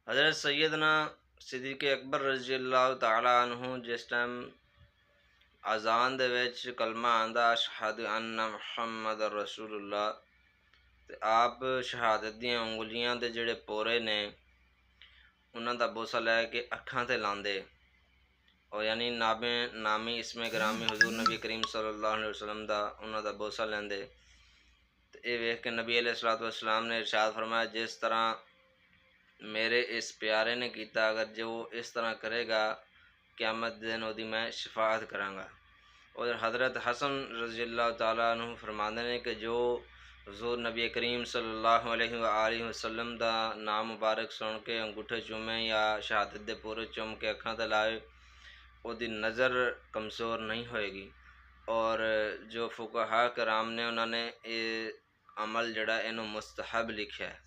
हज़रत सैयदना सिद्दीक़ अकबर रज़ियल्लाहु तआला अन्हु जिस टाइम अज़ान दे विच कलमा आंदा अशहदु अन्ना मुहम्मद रसूलुल्लाह, ते आप शहादत दीआं उंगलियां दे जिहड़े पोरे ने उन्हां दा बोसा लै के अखां ते लांदे और यानी नामी इसमें ग्रामी हुजूर नबी करीम सल्लल्लाहु अलैहि वसल्लम दा उन्हां दा बोसा लैंदे। ते ये वेख के नबी अलैहिस्सलातु वस्सलाम ने इरशाद फरमाया, जिस तरह मेरे इस प्यारे ने कीता, अगर जो इस तरह करेगा क़यामत दिन ओदी मैं शफाअत करांगा। और हज़रत हसन रज़ियल्लाहु तआला अन्हु फरमांदे ने कि जो हुज़ूर नबी करीम सल्लल्लाहु अलैहि आलिहि वसल्लम दा नाम मुबारक सुन के अंगूठे चूमे या शहादत दे पूरे चूम के अखां ते लाए, ओदी नज़र कमज़ोर नहीं होएगी। और जो फुकहा कराम ने उन्होंने ये अमल जड़ा इनू मुस्तहब लिखा है।